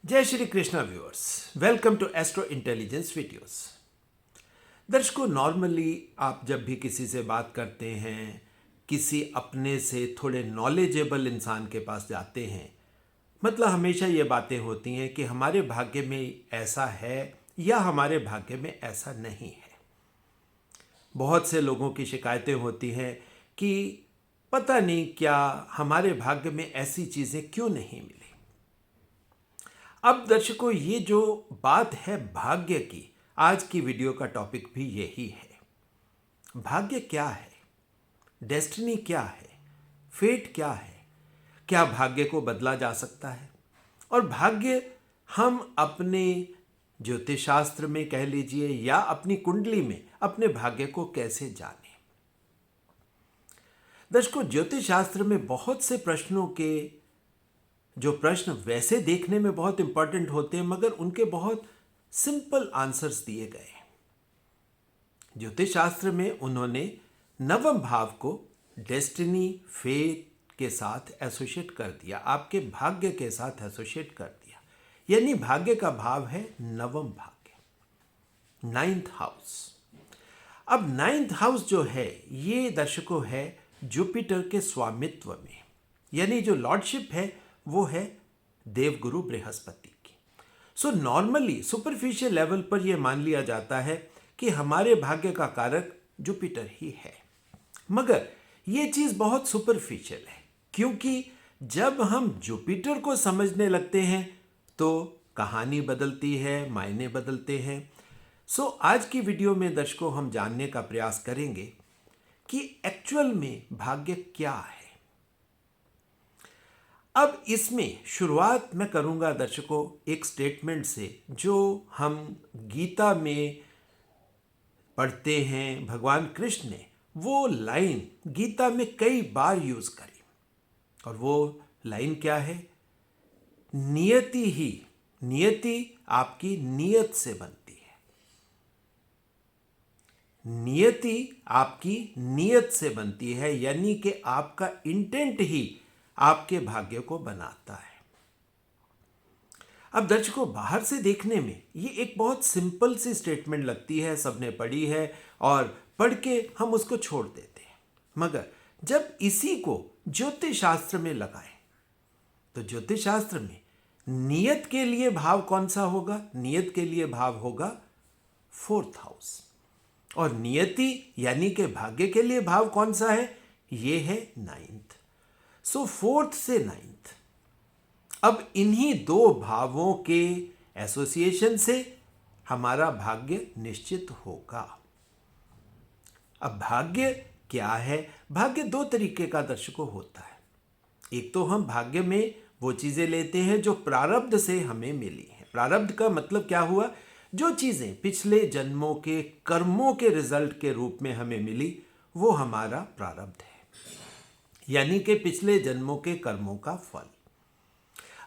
जय Shri Krishna viewers, welcome to astro intelligence videos. दर्शकों, normally आप जब भी किसी से बात करते हैं, किसी अपने से थोड़े नॉलेजेबल इंसान के पास जाते हैं, मतलब हमेशा ये बातें होती हैं कि हमारे भाग्य में ऐसा है या हमारे भाग्य में ऐसा नहीं है। बहुत से लोगों की शिकायतें होती हैं कि पता नहीं क्या हमारे भाग्य में ऐसी चीज़ें क्यों नहीं मिली। अब दर्शकों, ये जो बात है भाग्य की, आज की वीडियो का टॉपिक भी यही है। भाग्य क्या है, डेस्टिनी क्या है, फेट क्या है, क्या भाग्य को बदला जा सकता है, और भाग्य हम अपने ज्योतिष शास्त्र में कह लीजिए या अपनी कुंडली में अपने भाग्य को कैसे जाने। दर्शकों, ज्योतिष शास्त्र में बहुत से प्रश्नों के जो प्रश्न वैसे देखने में बहुत इंपॉर्टेंट होते हैं, मगर उनके बहुत सिंपल आंसर्स दिए गए हैं। ज्योतिष शास्त्र में उन्होंने नवम भाव को डेस्टिनी, फेट के साथ एसोसिएट कर दिया, आपके भाग्य के साथ एसोसिएट कर दिया। यानी भाग्य का भाव है नवम भाग्य, 9th हाउस। अब 9th हाउस जो है, ये दर्शकों है जुपिटर के स्वामित्व में, यानी जो लॉर्डशिप है वो है देवगुरु बृहस्पति की। सो नॉर्मली सुपरफिशियल लेवल पर यह मान लिया जाता है कि हमारे भाग्य का कारक जुपिटर ही है, मगर यह चीज बहुत सुपरफिशियल है, क्योंकि जब हम जुपिटर को समझने लगते हैं तो कहानी बदलती है, मायने बदलते हैं। सो आज की वीडियो में दर्शकों हम जानने का प्रयास करेंगे कि एक्चुअल में भाग्य क्या है। अब इसमें शुरुआत मैं करूंगा दर्शकों एक स्टेटमेंट से, जो हम गीता में पढ़ते हैं। भगवान कृष्ण ने वो लाइन गीता में कई बार यूज करी, और वो लाइन क्या है? नियति आपकी नियत से बनती है। नियति आपकी नियत से बनती है, यानी कि आपका इंटेंट ही आपके भाग्य को बनाता है। अब दर्शकों, बाहर से देखने में ये एक बहुत सिंपल सी स्टेटमेंट लगती है, सबने पढ़ी है और पढ़ के हम उसको छोड़ देते हैं, मगर जब इसी को ज्योतिष शास्त्र में लगाएं तो ज्योतिष शास्त्र में नियत के लिए भाव कौन सा होगा? नियत के लिए भाव होगा 4th हाउस, और नियति यानी कि भाग्य के लिए भाव कौन सा है? ये है 9th। सो 4th से 9th, अब इन्हीं दो भावों के एसोसिएशन से हमारा भाग्य निश्चित होगा। अब भाग्य क्या है? भाग्य दो तरीके का दर्शकों होता है। एक तो हम भाग्य में वो चीजें लेते हैं जो प्रारब्ध से हमें मिली है। प्रारब्ध का मतलब क्या हुआ? जो चीजें पिछले जन्मों के कर्मों के रिजल्ट के रूप में हमें मिली, वो हमारा प्रारब्ध है, यानी कि पिछले जन्मों के कर्मों का फल।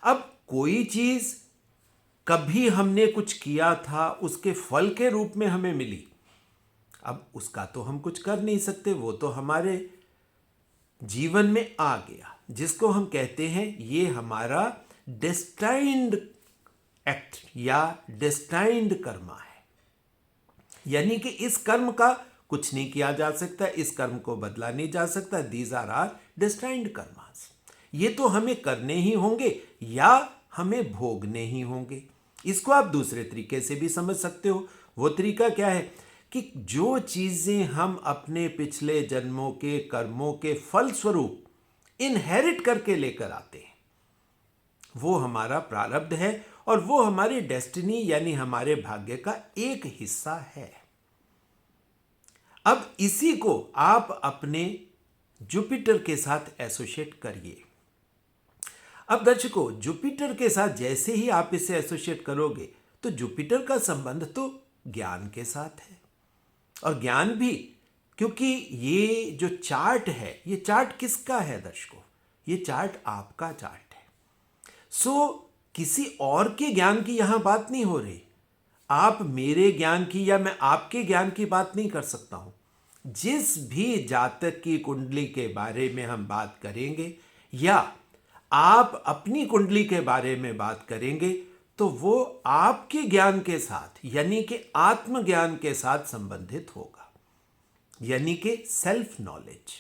अब कोई चीज कभी हमने कुछ किया था, उसके फल के रूप में हमें मिली, अब उसका तो हम कुछ कर नहीं सकते, वो तो हमारे जीवन में आ गया, जिसको हम कहते हैं ये हमारा डेस्टाइन्ड एक्ट या डेस्टाइन्ड कर्मा है। यानी कि इस कर्म का कुछ नहीं किया जा सकता, इस कर्म को बदला नहीं जा सकता। These are are destined karmas. ये तो हमें करने ही होंगे या हमें भोगने ही होंगे। इसको आप दूसरे तरीके से भी समझ सकते हो। वो तरीका क्या है कि जो चीजें हम अपने पिछले जन्मों के कर्मों के फल स्वरूप इनहेरिट करके लेकर आते हैं, वो हमारा प्रारब्ध है, और वो हमारी डेस्टिनी यानी हमारे भाग्य का एक हिस्सा है। अब इसी को आप अपने जुपिटर के साथ एसोसिएट करिए। अब दर्शकों, जुपिटर के साथ जैसे ही आप इसे एसोसिएट करोगे तो जुपिटर का संबंध तो ज्ञान के साथ है, और ज्ञान भी, क्योंकि ये जो चार्ट है, ये चार्ट किसका है दर्शकों? ये चार्ट आपका चार्ट है। सो किसी और के ज्ञान की यहां बात नहीं हो रही। आप मेरे ज्ञान की या मैं आपके ज्ञान की बात नहीं कर सकता हूं। जिस भी जातक की कुंडली के बारे में हम बात करेंगे या आप अपनी कुंडली के बारे में बात करेंगे, तो वो आपके ज्ञान के साथ यानी कि आत्मज्ञान के साथ संबंधित होगा, यानी कि सेल्फ नॉलेज।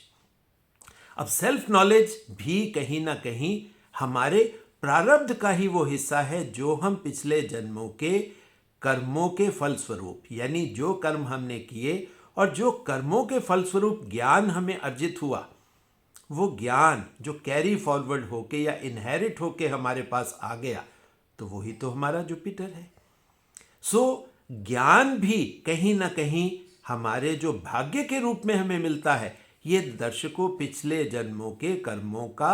अब सेल्फ नॉलेज भी कहीं ना कहीं हमारे प्रारब्ध का ही वो हिस्सा है जो हम पिछले जन्मों के कर्मों के फलस्वरूप, यानी जो कर्म हमने किए और जो कर्मों के फलस्वरूप ज्ञान हमें अर्जित हुआ, वो ज्ञान जो कैरी फॉरवर्ड होके या इनहेरिट होके हमारे पास आ गया, तो वही तो हमारा जुपिटर है। सो ज्ञान भी कहीं ना कहीं हमारे जो भाग्य के रूप में हमें मिलता है, ये दर्शकों पिछले जन्मों के कर्मों का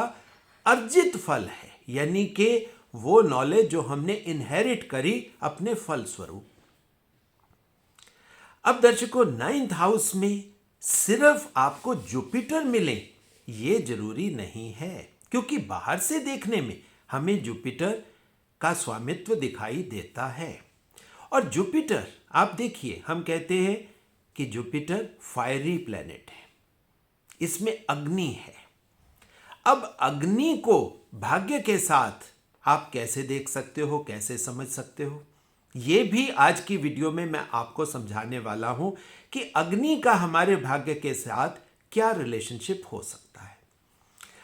अर्जित फल है, यानी कि वो नॉलेज जो हमने इनहेरिट करी अपने फल स्वरूप। अब दर्शकों, 9th हाउस में सिर्फ आपको जुपिटर मिले ये जरूरी नहीं है, क्योंकि बाहर से देखने में हमें जुपिटर का स्वामित्व दिखाई देता है। और जुपिटर, आप देखिए, हम कहते हैं कि जुपिटर फायरी प्लैनेट है, इसमें अग्नि है। अब अग्नि को भाग्य के साथ आप कैसे देख सकते हो, कैसे समझ सकते हो, ये भी आज की वीडियो में मैं आपको समझाने वाला हूं कि अग्नि का हमारे भाग्य के साथ क्या रिलेशनशिप हो सकता है।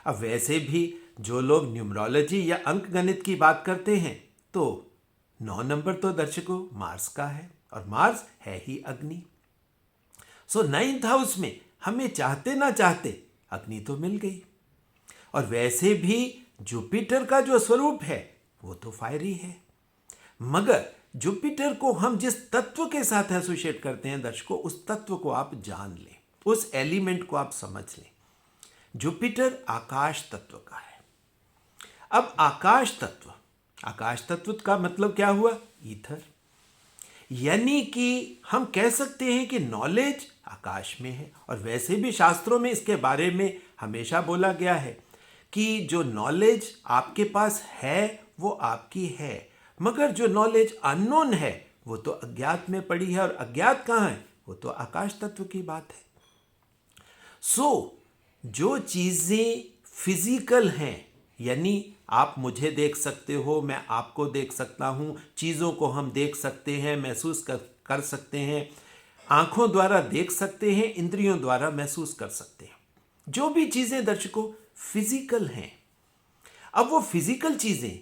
अब वैसे भी जो लोग न्यूमरोलॉजी या अंक गणित की बात करते हैं, तो 9 नंबर तो दर्शकों मार्स का है, और मार्स है ही अग्नि। सो 9th हाउस में हमें चाहते ना चाहते अग्नि तो मिल गई। और वैसे भी जुपिटर का जो स्वरूप है वो तो फायरी है, मगर जुपिटर को हम जिस तत्व के साथ एसोसिएट करते हैं दर्शकों, उस तत्व को आप जान लें, उस एलिमेंट को आप समझ लें। जुपिटर आकाश तत्व का है। अब आकाश तत्व का मतलब क्या हुआ? ईथर। यानी कि हम कह सकते हैं कि नॉलेज आकाश में है। और वैसे भी शास्त्रों में इसके बारे में हमेशा बोला गया है कि जो नॉलेज आपके पास है वो आपकी है, मगर जो नॉलेज अननोन है वो तो अज्ञात में पड़ी है, और अज्ञात कहाँ है? वो तो आकाश तत्व की बात है। सो जो चीजें फिजिकल हैं, यानी आप मुझे देख सकते हो, मैं आपको देख सकता हूं, चीजों को हम देख सकते हैं, महसूस कर सकते हैं, आंखों द्वारा देख सकते हैं, इंद्रियों द्वारा महसूस कर सकते हैं। जो भी चीजें दर्शकों फिजिकल हैं, अब वो फिजिकल चीजें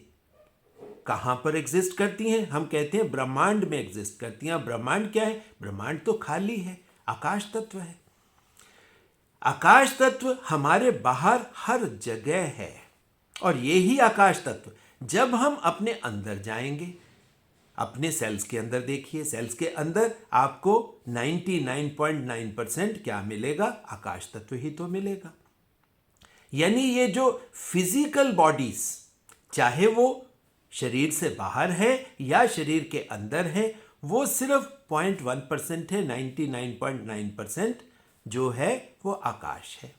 कहां पर एग्जिस्ट करती हैं? हम कहते हैं ब्रह्मांड में एग्जिस्ट करती हैं। ब्रह्मांड क्या है? ब्रह्मांड तो खाली है, आकाश तत्व है। आकाश तत्व हमारे बाहर हर जगह है, और यही आकाश तत्व जब हम अपने अंदर जाएंगे, अपने सेल्स के अंदर देखिए, सेल्स के अंदर आपको 99.9% क्या मिलेगा? आकाश तत्व ही तो मिलेगा। यानी ये जो फिजिकल बॉडीज, चाहे वो शरीर से बाहर है या शरीर के अंदर है, वो सिर्फ 0.1% है। 99.9% जो है वो आकाश है।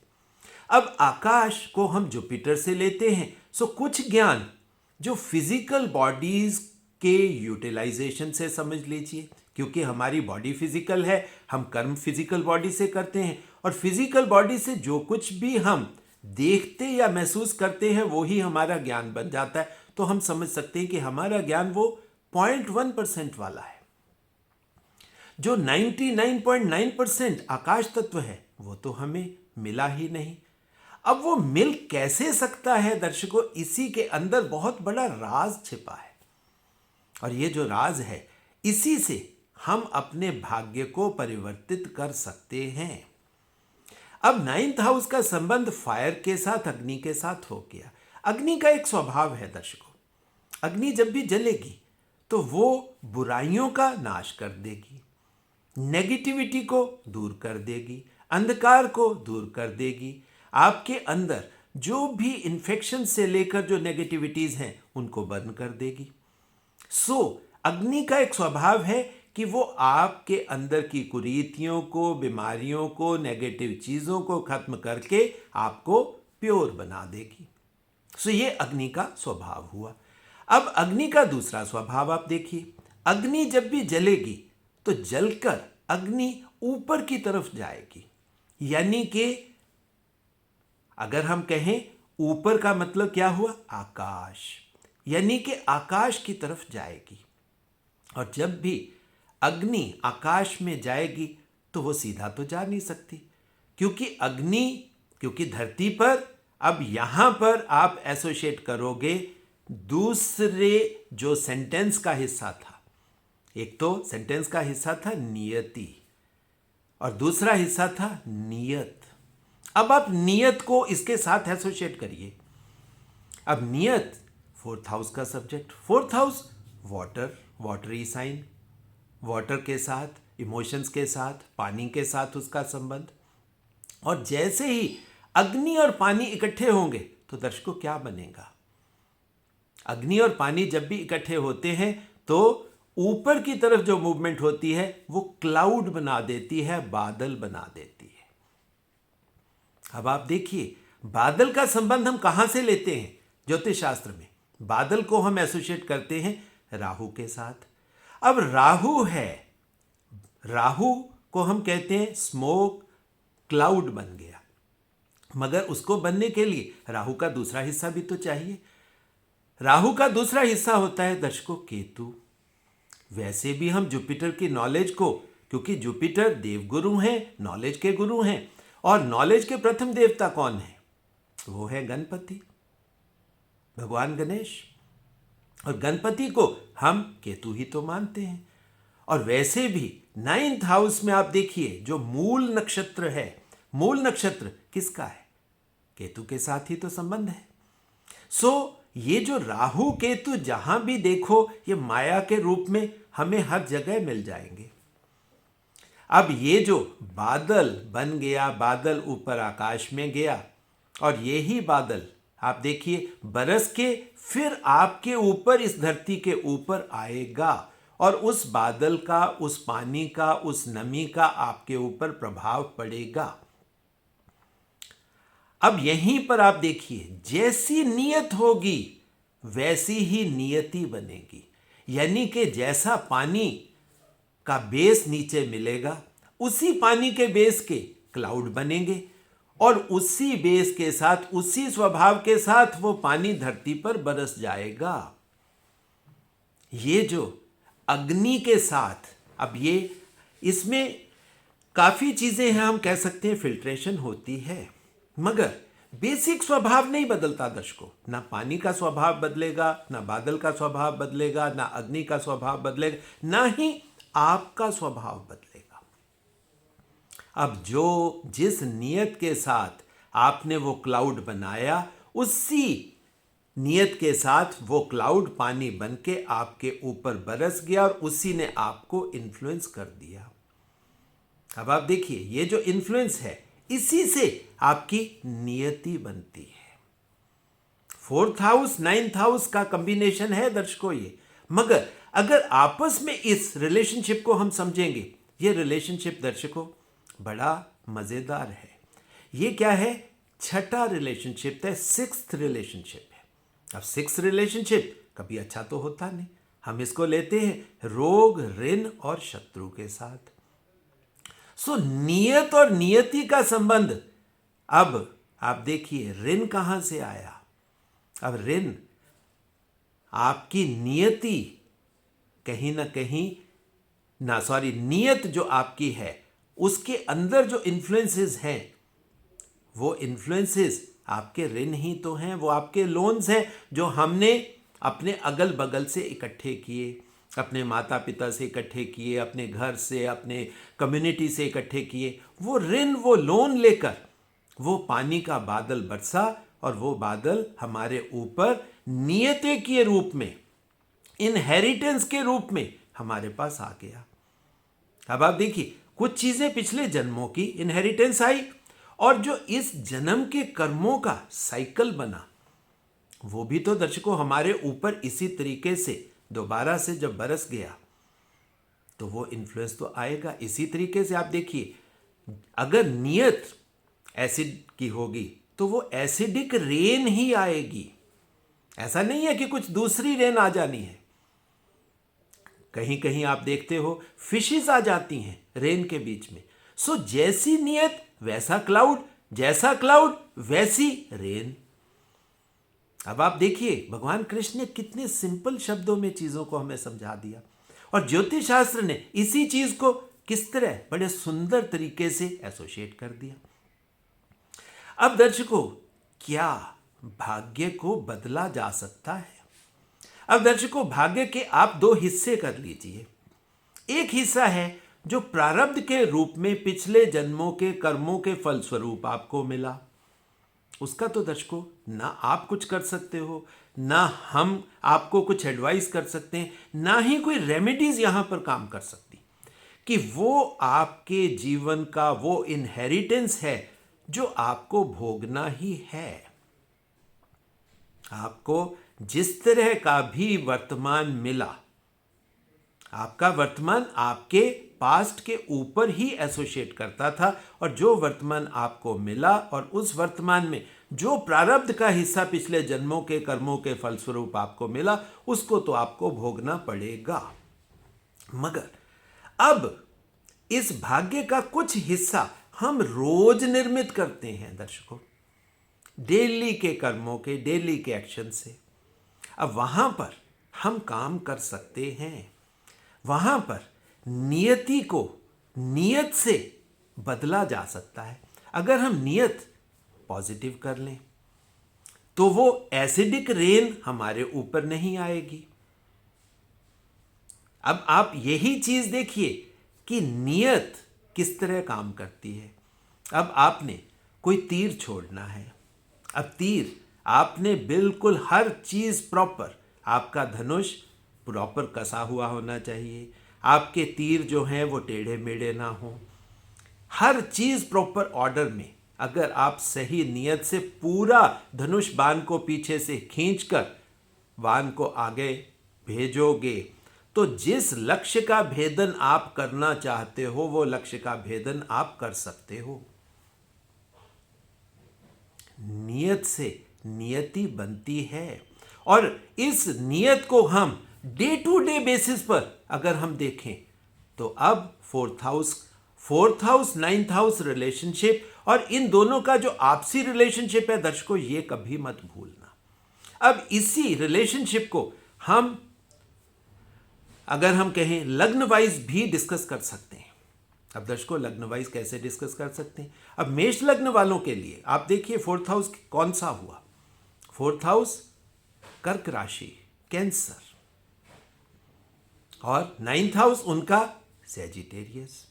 अब आकाश को हम जुपिटर से लेते हैं। सो कुछ ज्ञान जो फिजिकल बॉडीज के यूटिलाइजेशन से समझ लीजिए, क्योंकि हमारी बॉडी फिजिकल है, हम कर्म फिजिकल बॉडी से करते हैं, और फिजिकल बॉडी से जो कुछ भी हम देखते या महसूस करते हैं वो ही हमारा ज्ञान बन जाता है। तो हम समझ सकते हैं कि हमारा ज्ञान वो 0.1% वाला है। जो 99.9% आकाश तत्व है वो तो हमें मिला ही नहीं। अब वो मिल कैसे सकता है दर्शकों? इसी के अंदर बहुत बड़ा राज छिपा है, और ये जो राज है, इसी से हम अपने भाग्य को परिवर्तित कर सकते हैं। अब 9th हाउस का संबंध फायर के साथ, अग्नि के साथ हो गया। अग्नि का एक स्वभाव है दर्शकों, अग्नि जब भी जलेगी तो वो बुराइयों का नाश कर देगी, नेगेटिविटी को दूर कर देगी, अंधकार को दूर कर देगी। आपके अंदर जो भी इन्फेक्शन से लेकर जो नेगेटिविटीज हैं उनको बंद कर देगी। सो अग्नि का एक स्वभाव है कि वो आपके अंदर की कुरीतियों को, बीमारियों को, नेगेटिव चीजों को खत्म करके आपको प्योर बना देगी। सो ये अग्नि का स्वभाव हुआ। अब अग्नि का दूसरा स्वभाव आप देखिए, अग्नि जब भी जलेगी तो जलकर अग्नि ऊपर की तरफ जाएगी। यानी कि अगर हम कहें ऊपर का मतलब क्या हुआ? आकाश। यानी कि आकाश की तरफ जाएगी। और जब भी अग्नि आकाश में जाएगी तो वो सीधा तो जा नहीं सकती, क्योंकि धरती पर, अब यहां पर आप एसोसिएट करोगे दूसरे जो सेंटेंस का हिस्सा था। एक तो सेंटेंस का हिस्सा था नियति और दूसरा हिस्सा था नियत। अब आप नियत को इसके साथ एसोसिएट करिए। अब नियत फोर्थ हाउस का subject, fourth house water, watery sign, water के साथ, इमोशंस के साथ, पानी के साथ उसका संबंध। और जैसे ही अग्नि और पानी इकट्ठे होंगे तो दर्शकों क्या बनेगा? अग्नि और पानी जब भी इकट्ठे होते हैं तो ऊपर की तरफ जो मूवमेंट होती है वो क्लाउड बना देती है, बादल बना देती है। अब आप देखिए बादल का संबंध हम कहां से लेते हैं? ज्योतिष शास्त्र में बादल को हम एसोसिएट करते हैं राहु के साथ। अब राहु को हम कहते हैं स्मोक, क्लाउड बन गया, मगर उसको बनने के लिए राहु का दूसरा हिस्सा भी तो चाहिए। राहु का दूसरा हिस्सा होता है दर्शकों केतु। वैसे भी हम जुपिटर की नॉलेज को, क्योंकि जुपिटर देवगुरु हैं, नॉलेज के गुरु हैं, और नॉलेज के प्रथम देवता कौन है? वो है गणपति, भगवान गणेश। और गणपति को हम केतु ही तो मानते हैं। और वैसे भी 9th हाउस में आप देखिए जो मूल नक्षत्र है, मूल नक्षत्र किसका है? केतु के साथ ही तो संबंध है। ये जो राहु केतु जहां भी देखो ये माया के रूप में हमें हर जगह मिल जाएंगे। अब ये जो बादल बन गया, बादल ऊपर आकाश में गया, और यही बादल आप देखिए बरस के फिर आपके ऊपर, इस धरती के ऊपर आएगा, और उस बादल का, उस पानी का, उस नमी का आपके ऊपर प्रभाव पड़ेगा। अब यहीं पर आप देखिए जैसी नियत होगी वैसी ही नियति बनेगी। यानी कि जैसा पानी का बेस नीचे मिलेगा उसी पानी के बेस के क्लाउड बनेंगे, और उसी बेस के साथ, उसी स्वभाव के साथ वो पानी धरती पर बरस जाएगा। ये जो अग्नि के साथ, अब ये इसमें काफी चीजें हैं, हम कह सकते हैं फिल्ट्रेशन होती है, मगर बेसिक स्वभाव नहीं बदलता दर्शकों। ना पानी का स्वभाव बदलेगा, ना बादल का स्वभाव बदलेगा, ना अग्नि का स्वभाव बदलेगा, ना ही आपका स्वभाव बदलेगा। अब जिस नियत के साथ आपने वो क्लाउड बनाया, उसी नियत के साथ वो क्लाउड पानी बन के आपके ऊपर बरस गया, और उसी ने आपको इन्फ्लुएंस कर दिया। अब आप देखिए ये जो इन्फ्लुएंस है, इसी से आपकी नियति बनती है। 4th हाउस 9th हाउस का कॉम्बिनेशन है दर्शकों ये। मगर अगर आपस में इस रिलेशनशिप को हम समझेंगे, ये रिलेशनशिप दर्शकों बड़ा मजेदार है। ये क्या है? छठा रिलेशनशिप है, 6th रिलेशनशिप है। अब 6th रिलेशनशिप कभी अच्छा तो होता नहीं, हम इसको लेते हैं रोग, ऋण और शत्रु के साथ। नियत और नियति का संबंध। अब आप देखिए ऋण कहां से आया? अब ऋण आपकी नियति कहीं ना कहीं, नियत जो आपकी है उसके अंदर जो इन्फ्लुएंसेस हैं, वो इन्फ्लुएंसेस आपके ऋण ही तो हैं, वो आपके लोन्स हैं जो हमने अपने अगल बगल से इकट्ठे किए, अपने माता पिता से इकट्ठे किए, अपने घर से, अपने कम्युनिटी से इकट्ठे किए। वो ऋण, वो लोन लेकर वो पानी का बादल बरसा, और वो बादल हमारे ऊपर नियति के रूप में, इनहेरिटेंस के रूप में हमारे पास आ गया। अब आप देखिए कुछ चीजें पिछले जन्मों की इनहेरिटेंस आई, और जो इस जन्म के कर्मों का साइकिल बना, वो भी तो दर्शकों हमारे ऊपर इसी तरीके से दोबारा से जब बरस गया तो वो इन्फ्लुएंस तो आएगा। इसी तरीके से आप देखिए अगर नियत एसिड की होगी तो वो एसिडिक रेन ही आएगी। ऐसा नहीं है कि कुछ दूसरी रेन आ जानी है। कहीं कहीं आप देखते हो फिशेस आ जाती हैं रेन के बीच में। जैसी नियत वैसा क्लाउड, जैसा क्लाउड वैसी रेन। अब आप देखिए भगवान कृष्ण ने कितने सिंपल शब्दों में चीजों को हमें समझा दिया, और ज्योतिष शास्त्र ने इसी चीज को किस तरह बड़े सुंदर तरीके से एसोसिएट कर दिया। अब दर्शकों, क्या भाग्य को बदला जा सकता है? अब दर्शकों, भाग्य के आप दो हिस्से कर लीजिए। एक हिस्सा है जो प्रारब्ध के रूप में पिछले जन्मों के कर्मों के फलस्वरूप आपको मिला। उसका तो दर्शकों ना आप कुछ कर सकते हो, ना हम आपको कुछ एडवाइस कर सकते हैं, ना ही कोई रेमेडीज यहां पर काम कर सकती, कि वो आपके जीवन का वो इनहेरिटेंस है जो आपको भोगना ही है। आपको जिस तरह का भी वर्तमान मिला, आपका वर्तमान आपके पास्ट के ऊपर ही एसोसिएट करता था, और जो वर्तमान आपको मिला और उस वर्तमान में जो प्रारब्ध का हिस्सा पिछले जन्मों के कर्मों के फलस्वरूप आपको मिला, उसको तो आपको भोगना पड़ेगा। मगर अब इस भाग्य का कुछ हिस्सा हम रोज निर्मित करते हैं दर्शकों, डेली के कर्मों के, डेली के एक्शन से। अब वहां पर हम काम कर सकते हैं, वहां पर नियति को नियत से बदला जा सकता है। अगर हम नियत पॉजिटिव कर लें तो वो एसिडिक रेन हमारे ऊपर नहीं आएगी। अब आप यही चीज देखिए कि नियत किस तरह काम करती है। अब आपने कोई तीर छोड़ना है, अब तीर आपने बिल्कुल हर चीज प्रॉपर, आपका धनुष प्रॉपर कसा हुआ होना चाहिए, आपके तीर जो हैं वो टेढ़े मेढ़े ना हो, हर चीज प्रॉपर ऑर्डर में। अगर आप सही नियत से पूरा धनुष बाण को पीछे से खींचकर बाण को आगे भेजोगे तो जिस लक्ष्य का भेदन आप करना चाहते हो वो लक्ष्य का भेदन आप कर सकते हो। नियत से नियति बनती है, और इस नियत को हम डे टू डे बेसिस पर अगर हम देखें तो अब fourth house ninth house relationship, और इन दोनों का जो आपसी रिलेशनशिप है दर्शकों, ये कभी मत भूलना। अब इसी रिलेशनशिप को हम अगर हम कहें लग्न वाइज भी डिस्कस कर सकते हैं। अब दर्शकों, लग्न वाइज कैसे डिस्कस कर सकते हैं? अब मेष लग्न वालों के लिए आप देखिए फोर्थ हाउस कौन सा हुआ। फोर्थ हाउस कर्क राशि, कैंसर, और नाइन्थ हाउस उनका सैजिटेरियस।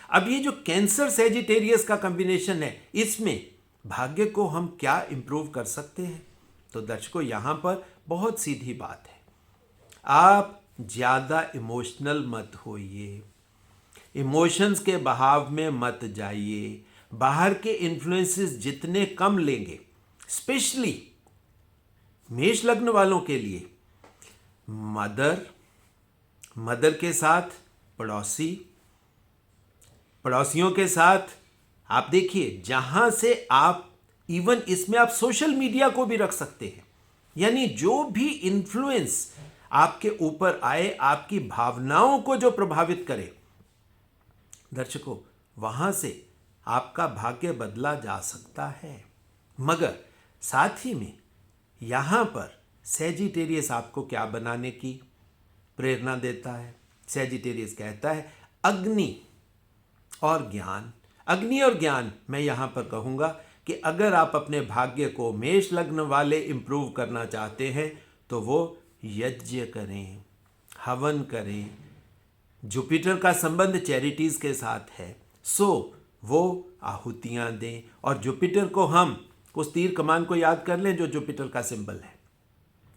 अब ये जो कैंसर सैजिटेरियस का कॉम्बिनेशन है, इसमें भाग्य को हम क्या इंप्रूव कर सकते हैं? तो दर्शकों, यहां पर बहुत सीधी बात है, आप ज्यादा इमोशनल मत होइए, इमोशंस के बहाव में मत जाइए, बाहर के इन्फ्लुएंसेस जितने कम लेंगे, स्पेशली मेष लग्न वालों के लिए मदर के साथ पड़ोसियों के साथ, आप देखिए जहां से आप, इवन इसमें आप सोशल मीडिया को भी रख सकते हैं, यानी जो भी इन्फ्लुएंस आपके ऊपर आए, आपकी भावनाओं को जो प्रभावित करे, दर्शकों वहां से आपका भाग्य बदला जा सकता है। मगर साथ ही में यहां पर सैजिटेरियस आपको क्या बनाने की प्रेरणा देता है? सैजिटेरियस कहता है अग्नि और ज्ञान। अग्नि और ज्ञान, मैं यहां पर कहूंगा कि अगर आप अपने भाग्य को मेष लग्न वाले इंप्रूव करना चाहते हैं तो वो यज्ञ करें, हवन करें। जुपिटर का संबंध चैरिटीज के साथ है, सो वो आहुतियां दें। और जुपिटर को हम उस तीर कमान को याद कर लें जो जुपिटर का सिंबल है,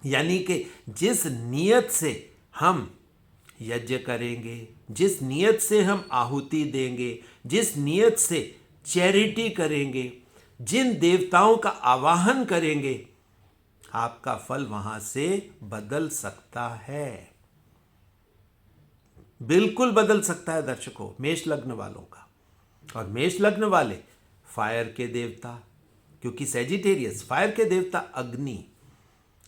यानी कि जिस नियत से हम यज्ञ करेंगे, जिस नियत से हम आहुति देंगे, जिस नियत से चैरिटी करेंगे, जिन देवताओं का आवाहन करेंगे, आपका फल वहां से बदल सकता है, बिल्कुल बदल सकता है दर्शकों, मेष लग्न वालों का। और मेष लग्न वाले फायर के देवता, क्योंकि सैजिटेरियस फायर के देवता अग्नि,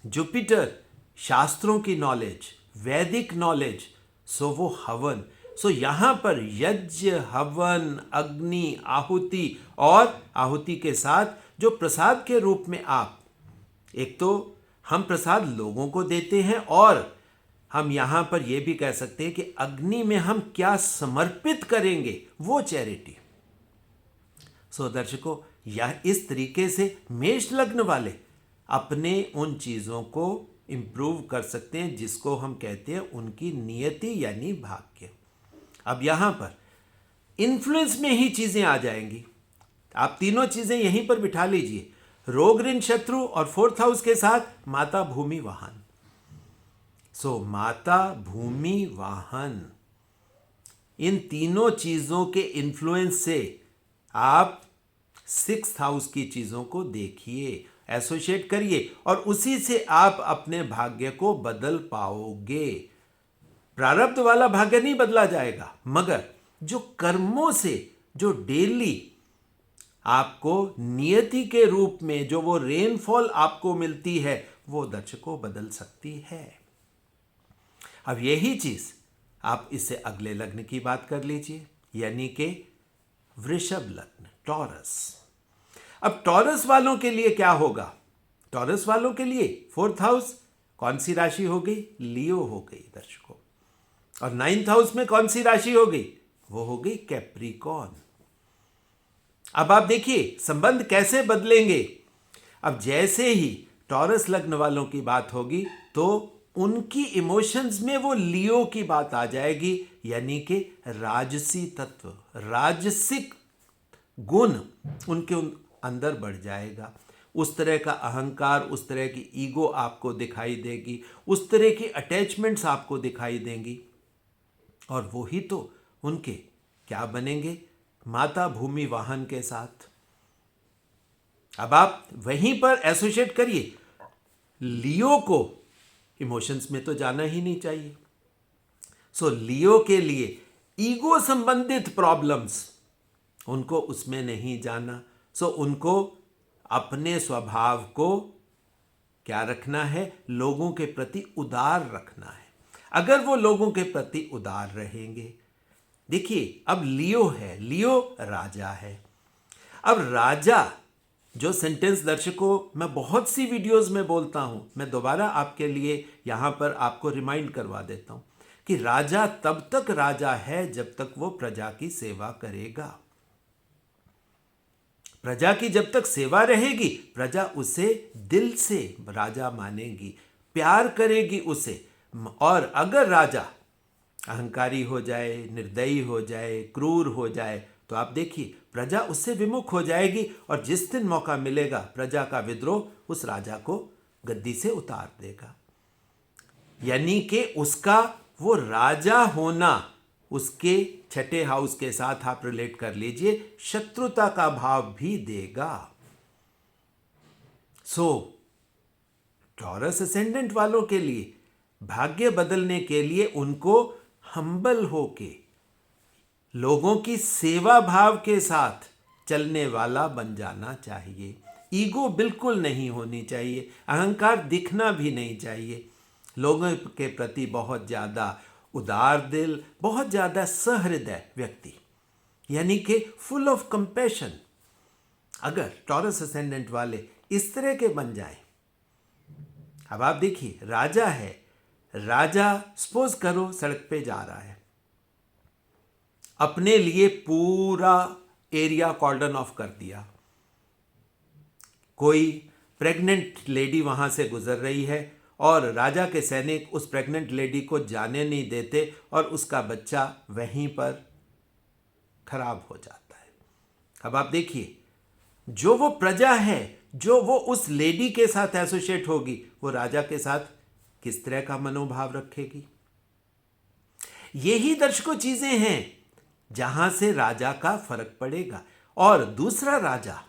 जुपिटर शास्त्रों की नॉलेज, वैदिक नॉलेज, सो वो हवन। सो यहां पर यज्ञ, हवन, अग्नि, आहुति, और आहुति के साथ जो प्रसाद के रूप में आप एक तो हम प्रसाद लोगों को देते हैं, और हम यहां पर यह भी कह सकते हैं कि अग्नि में हम क्या समर्पित करेंगे, वो चैरिटी। सो दर्शकों, यह इस तरीके से मेष लग्न वाले अपने उन चीजों को इंप्रूव कर सकते हैं जिसको हम कहते हैं उनकी नियति यानी भाग्य। अब यहां पर इन्फ्लुएंस में ही चीजें आ जाएंगी। आप तीनों चीजें यहीं पर बिठा लीजिए, रोग ऋण शत्रु और फोर्थ हाउस के साथ माता भूमि वाहन। सो माता भूमि वाहन, इन तीनों चीजों के इन्फ्लुएंस से आप सिक्स्थ हाउस की चीजों को देखिए, एसोसिएट करिए, और उसी से आप अपने भाग्य को बदल पाओगे। प्रारब्ध वाला भाग्य नहीं बदला जाएगा, मगर जो कर्मों से जो डेली आपको नियति के रूप में जो वो रेनफॉल आपको मिलती है, वो दर्शकों बदल सकती है। अब यही चीज आप इससे अगले लग्न की बात कर लीजिए, यानी कि वृषभ लग्न, टॉरस। अब टॉरस वालों के लिए क्या होगा? टॉरस वालों के लिए फोर्थ हाउस कौन सी राशि हो गई? लियो हो गई दर्शकों। और नाइन्थ हाउस में कौन सी राशि हो गई? वो हो गई कैप्रिकॉर्न। अब आप देखिए संबंध कैसे बदलेंगे। अब जैसे ही टॉरस लग्न वालों की बात होगी तो उनकी इमोशंस में वो लियो की बात आ जाएगी, यानी कि राजसी तत्व, राजसिक गुण उनके अंदर बढ़ जाएगा। उस तरह का अहंकार, उस तरह की ईगो आपको दिखाई देगी, उस तरह की अटैचमेंट्स आपको दिखाई देंगी, और वो ही तो उनके क्या बनेंगे? माता भूमि वाहन के साथ। अब आप वहीं पर एसोसिएट करिए, लियो को इमोशंस में तो जाना ही नहीं चाहिए। सो लियो के लिए ईगो संबंधित प्रॉब्लम्स, उनको उसमें नहीं जाना। सो उनको अपने स्वभाव को क्या रखना है? लोगों के प्रति उदार रखना है। अगर वो लोगों के प्रति उदार रहेंगे, देखिए अब लियो है, लियो राजा है। अब राजा जो सेंटेंस दर्शकों मैं बहुत सी वीडियोस में बोलता हूं, मैं दोबारा आपके लिए यहां पर आपको रिमाइंड करवा देता हूं कि राजा तब तक राजा है जब तक वो प्रजा की सेवा करेगा। प्रजा की जब तक सेवा रहेगी, प्रजा उसे दिल से राजा मानेगी, प्यार करेगी उसे। और अगर राजा अहंकारी हो जाए, निर्दयी हो जाए, क्रूर हो जाए, तो आप देखिए प्रजा उससे विमुख हो जाएगी, और जिस दिन मौका मिलेगा प्रजा का विद्रोह उस राजा को गद्दी से उतार देगा। यानी कि उसका वो राजा होना, उसके छठे हाउस के साथ आप रिलेट कर लीजिए, शत्रुता का भाव भी देगा। सो टॉरस असेंडेंट वालों के लिए भाग्य बदलने के लिए उनको हम्बल होके लोगों की सेवा भाव के साथ चलने वाला बन जाना चाहिए। ईगो बिल्कुल नहीं होनी चाहिए, अहंकार दिखना भी नहीं चाहिए। लोगों के प्रति बहुत ज़्यादा उदार दिल, बहुत ज़्यादा सहृदय व्यक्ति, यानी कि फुल ऑफ कंपैशन। अगर टॉरस असेंडेंट वाले इस तरह के बन जाएं, अब आप देखिए राजा है, राजा सपोज करो सड़क पे जा रहा है, अपने लिए पूरा एरिया कॉर्डन ऑफ कर दिया। कोई प्रेग्नेंट लेडी वहां से गुजर रही है और राजा के सैनिक उस प्रेग्नेंट लेडी को जाने नहीं देते और उसका बच्चा वहीं पर खराब हो जाता है। अब आप देखिए जो वो प्रजा है, जो वो उस लेडी के साथ एसोसिएट होगी, वो राजा के साथ किस तरह का मनोभाव रखेगी। यही दर्शकों चीजें हैं जहां से राजा का फर्क पड़ेगा। और दूसरा राजा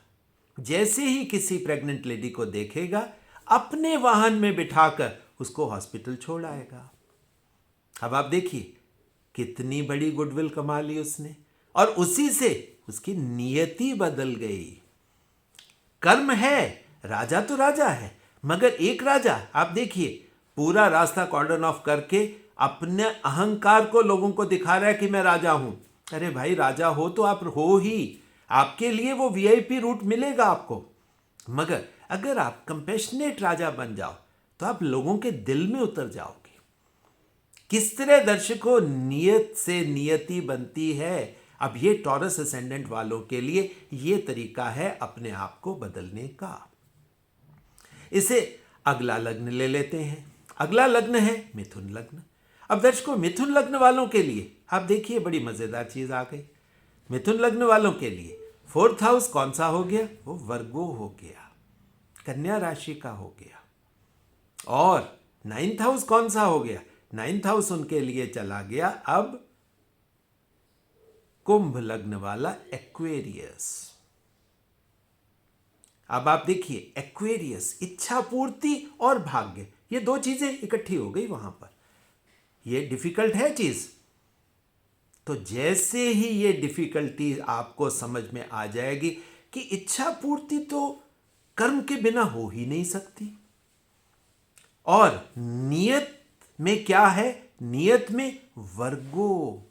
जैसे ही किसी प्रेग्नेंट लेडी को देखेगा, अपने वाहन में बिठाकर उसको हॉस्पिटल छोड़ आएगा। अब आप देखिए कितनी बड़ी गुडविल कमा ली उसने, और उसी से उसकी नियति बदल गई। कर्म है, राजा तो राजा है, मगर एक राजा आप देखिए पूरा रास्ता कॉर्डन ऑफ करके अपने अहंकार को लोगों को दिखा रहा है कि मैं राजा हूं। अरे भाई राजा हो तो आप हो ही, आपके लिए वो वीआईपी रूट मिलेगा आपको। मगर अगर आप कंपैशनेट राजा बन जाओ तो आप लोगों के दिल में उतर जाओगे। किस तरह दर्शकों नियत से नियति बनती है। अब ये टॉरस असेंडेंट वालों के लिए ये तरीका है अपने आप को बदलने का। इसे अगला लग्न ले लेते हैं। अगला लग्न है मिथुन लग्न। अब दर्शकों मिथुन लग्न वालों के लिए आप देखिए बड़ी मजेदार चीज आ गई। मिथुन लग्न वालों के लिए 4th हाउस कौन सा हो गया? वो वर्गो हो गया, कन्या राशि का हो गया। और 9th हाउस कौन सा हो गया? 9th हाउस उनके लिए चला गया अब कुंभ लग्न वाला एक्वेरियस। अब आप देखिए एक्वेरियस, इच्छा पूर्ति और भाग्य, ये दो चीजें इकट्ठी हो गई वहां पर। ये डिफिकल्ट है चीज। तो जैसे ही ये डिफिकल्टी आपको समझ में आ जाएगी कि इच्छा पूर्ति तो कर्म के बिना हो ही नहीं सकती। और नियत में क्या है? नियत में वर्गो,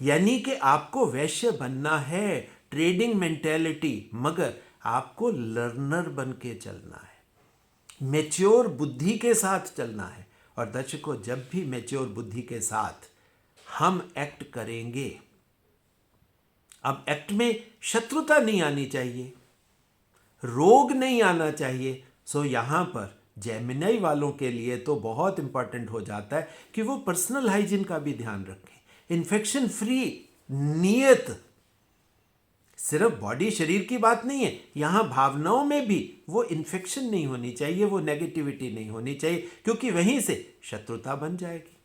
यानी कि आपको वैश्य बनना है, ट्रेडिंग मेंटेलिटी, मगर आपको लर्नर बन के चलना है, मैच्योर बुद्धि के साथ चलना है। और दर्शकों जब भी मैच्योर बुद्धि के साथ हम एक्ट करेंगे, अब एक्ट में शत्रुता नहीं आनी चाहिए, रोग नहीं आना चाहिए। सो यहां पर जेमिनी वालों के लिए तो बहुत इंपॉर्टेंट हो जाता है कि वो पर्सनल हाइजीन का भी ध्यान रखें, इन्फेक्शन फ्री नियत। सिर्फ बॉडी शरीर की बात नहीं है, यहां भावनाओं में भी वो इन्फेक्शन नहीं होनी चाहिए, वो नेगेटिविटी नहीं होनी चाहिए, क्योंकि वहीं से शत्रुता बन जाएगी।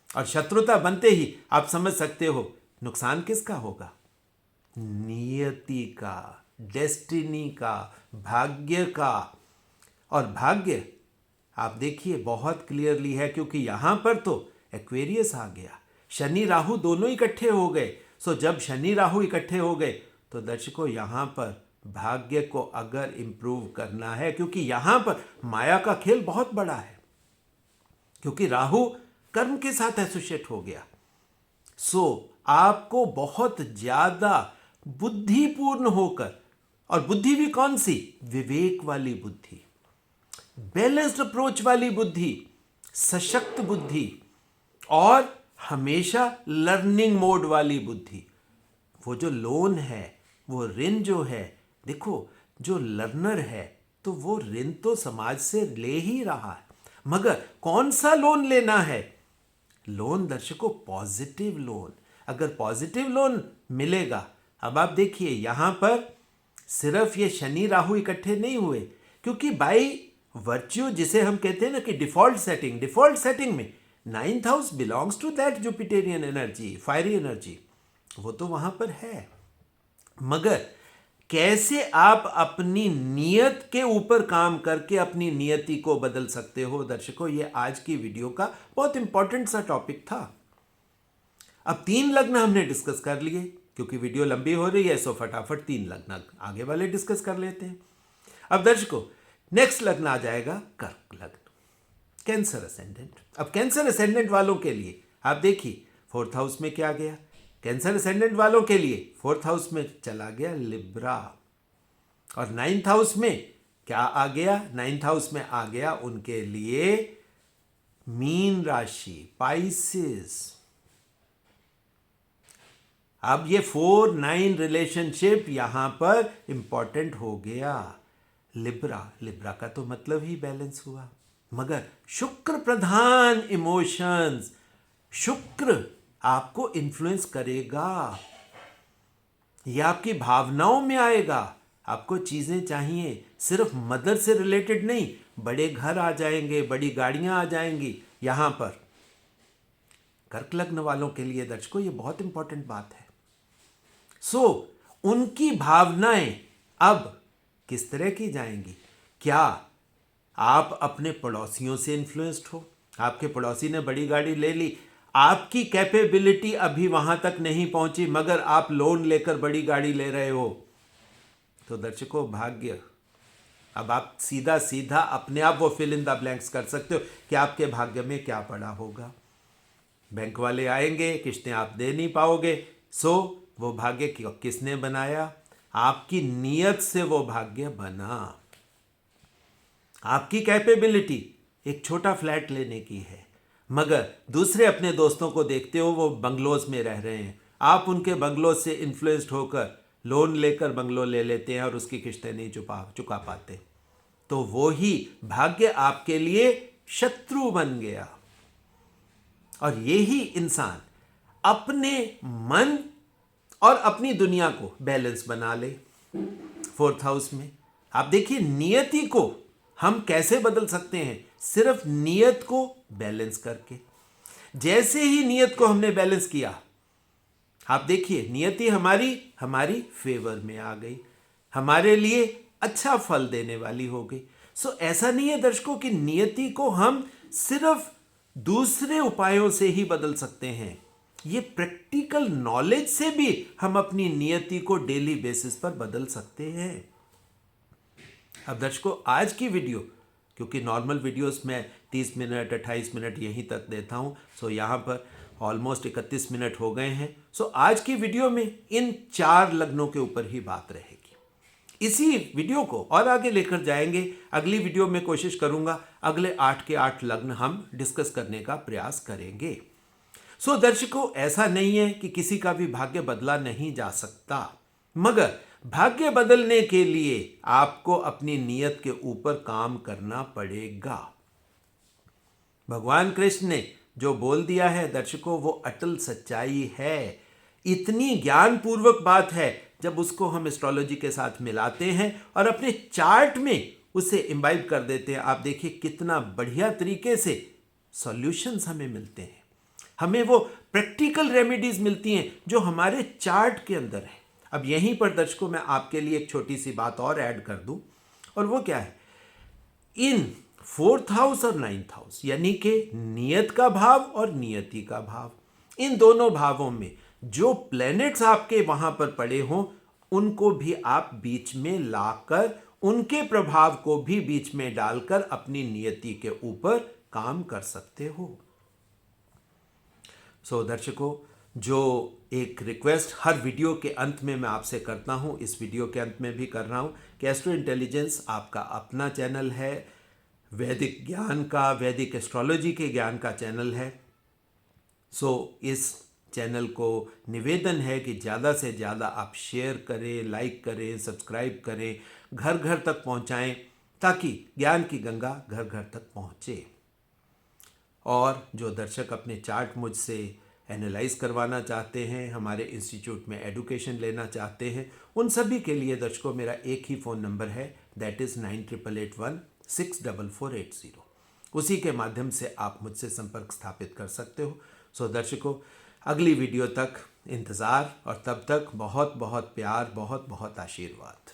और शत्रुता बनते ही आप समझ सकते हो नुकसान किसका होगा? नियति का, डेस्टिनी का, भाग्य का। और भाग्य आप देखिए बहुत क्लियरली है, क्योंकि यहां पर तो एक्वेरियस आ गया, शनि राहु दोनों इकट्ठे हो गए। सो जब शनि राहु इकट्ठे हो गए तो दर्शकों यहां पर भाग्य को अगर इंप्रूव करना है, क्योंकि यहां पर माया का खेल बहुत बड़ा है, क्योंकि राहु कर्म के साथ एसोसिएट हो गया। सो आपको बहुत ज्यादा बुद्धिपूर्ण होकर, और बुद्धि भी कौन सी? विवेक वाली बुद्धि, बैलेंस्ड अप्रोच वाली बुद्धि, सशक्त बुद्धि, और हमेशा लर्निंग मोड वाली बुद्धि। वो जो लोन है, वो ऋण जो है, देखो जो लर्नर है तो वो ऋण तो समाज से ले ही रहा है, मगर कौन सा लोन लेना है? लोन दर्शकों पॉजिटिव लोन। अगर पॉजिटिव लोन मिलेगा, अब आप देखिए यहां पर सिर्फ ये शनि राहु इकट्ठे नहीं हुए, क्योंकि बाई वर्च्यू जिसे हम कहते हैं ना कि डिफॉल्ट सेटिंग में 9th house belongs to that Jupiterian energy, fiery energy, वो तो वहां पर है। मगर कैसे आप अपनी नियत के ऊपर काम करके अपनी नियति को बदल सकते हो दर्शकों, ये आज की वीडियो का बहुत इंपॉर्टेंट सा टॉपिक था। अब 3 लग्न हमने डिस्कस कर लिए, क्योंकि वीडियो लंबी हो रही है, सो फटाफट 3 लग्न आगे वाले डिस्कस कर लेते हैं। अब दर्शकों नेक्स्ट लग्न आ जाएगा कर्क लग्न, कैंसर असेंडेंट। अब कैंसर असेंडेंट वालों के लिए आप देखिए 4th हाउस में क्या गया? कैंसर असेंडेंट वालों के लिए 4th हाउस में चला गया लिब्रा। और 9th हाउस में क्या आ गया? 9th हाउस में आ गया उनके लिए मीन राशि, पाइसिस। अब ये 4-9 रिलेशनशिप यहां पर इंपॉर्टेंट हो गया। लिब्रा का तो मतलब ही बैलेंस हुआ, मगर शुक्र प्रधान इमोशंस, शुक्र आपको इन्फ्लुएंस करेगा, यह आपकी भावनाओं में आएगा। आपको चीजें चाहिए, सिर्फ मदर से रिलेटेड नहीं, बड़े घर आ जाएंगे, बड़ी गाड़ियां आ जाएंगी। यहां पर कर्क लग्न वालों के लिए दर्शकों ये बहुत इंपॉर्टेंट बात है। सो उनकी भावनाएं अब किस तरह की जाएंगी? क्या आप अपने पड़ोसियों से इन्फ्लुएंस्ड हो? आपके पड़ोसी ने बड़ी गाड़ी ले ली, आपकी कैपेबिलिटी अभी वहां तक नहीं पहुंची, मगर आप लोन लेकर बड़ी गाड़ी ले रहे हो, तो दर्शकों भाग्य। अब आप सीधा सीधा अपने आप वो फिल इन द ब्लैंक्स कर सकते हो कि आपके भाग्य में क्या पड़ा होगा। बैंक वाले आएंगे, किस्तें आप दे नहीं पाओगे। सो वो भाग्य किसने बनाया? आपकी नियत से वो भाग्य बना। आपकी कैपेबिलिटी एक छोटा फ्लैट लेने की है, मगर दूसरे अपने दोस्तों को देखते हो वो बंगलोज में रह रहे हैं, आप उनके बंगलोज से इन्फ्लुएंस्ड होकर लोन लेकर बंगलो ले लेते हैं और उसकी किस्तें नहीं चुका पाते, तो वो ही भाग्य आपके लिए शत्रु बन गया। और यही इंसान अपने मन और अपनी दुनिया को बैलेंस बना ले। फोर्थ हाउस में आप देखिए नियति को हम कैसे बदल सकते हैं, सिर्फ नियत को बैलेंस करके। जैसे ही नियत को हमने बैलेंस किया, आप देखिए नियति हमारी फेवर में आ गई, हमारे लिए अच्छा फल देने वाली हो गई। सो ऐसा नहीं है दर्शकों कि नियति को हम सिर्फ दूसरे उपायों से ही बदल सकते हैं, ये प्रैक्टिकल नॉलेज से भी हम अपनी नियति को डेली बेसिस पर बदल सकते हैं। अब दर्शकों आज की वीडियो, क्योंकि नॉर्मल वीडियोस में 30 मिनट 28 मिनट यहीं तक देता हूं, सो यहां पर ऑलमोस्ट 31 मिनट हो गए हैं। सो आज की वीडियो में इन 4 लग्नों के ऊपर ही बात रहेगी। इसी वीडियो को और आगे लेकर जाएंगे। अगली वीडियो में कोशिश करूंगा अगले 8 के 8 लग्न हम डिस्कस करने का प्रयास करेंगे। सो दर्शकों ऐसा नहीं है कि किसी का भी भाग्य बदला नहीं जा सकता, मगर भाग्य बदलने के लिए आपको अपनी नियत के ऊपर काम करना पड़ेगा। भगवान कृष्ण ने जो बोल दिया है दर्शकों वो अटल सच्चाई है, इतनी ज्ञानपूर्वक बात है। जब उसको हम एस्ट्रोलॉजी के साथ मिलाते हैं और अपने चार्ट में उसे इम्बाइब कर देते हैं, आप देखिए कितना बढ़िया तरीके से सॉल्यूशंस हमें मिलते हैं, हमें वो प्रैक्टिकल रेमेडीज मिलती हैं जो हमारे चार्ट के अंदर है। अब यहीं पर दर्शकों मैं आपके लिए एक छोटी सी बात और ऐड कर दूं, और वो क्या है, इन 4th हाउस और 9th हाउस यानी कि नियत का भाव और नियति का भाव, इन दोनों भावों में जो प्लैनेट्स आपके वहां पर पड़े हों उनको भी आप बीच में लाकर, उनके प्रभाव को भी बीच में डालकर अपनी नियति के ऊपर काम कर सकते हो। सो दर्शकों जो एक रिक्वेस्ट हर वीडियो के अंत में मैं आपसे करता हूं, इस वीडियो के अंत में भी कर रहा हूं कि एस्ट्रो इंटेलिजेंस आपका अपना चैनल है, वैदिक ज्ञान का, वैदिक एस्ट्रोलॉजी के ज्ञान का चैनल है। सो इस चैनल को निवेदन है कि ज़्यादा से ज़्यादा आप शेयर करें, लाइक करें, सब्सक्राइब करें, घर घर तक पहुंचाएं, ताकि ज्ञान की गंगा घर घर तक पहुंचे। और जो दर्शक अपने चार्ट मुझसे एनालाइज करवाना चाहते हैं, हमारे इंस्टीट्यूट में एडुकेशन लेना चाहते हैं, उन सभी के लिए दर्शकों मेरा एक ही फ़ोन नंबर है, दैट इज़ 9881164480। उसी के माध्यम से आप मुझसे संपर्क स्थापित कर सकते हो। सो दर्शकों अगली वीडियो तक इंतज़ार, और तब तक बहुत बहुत प्यार, बहुत बहुत आशीर्वाद।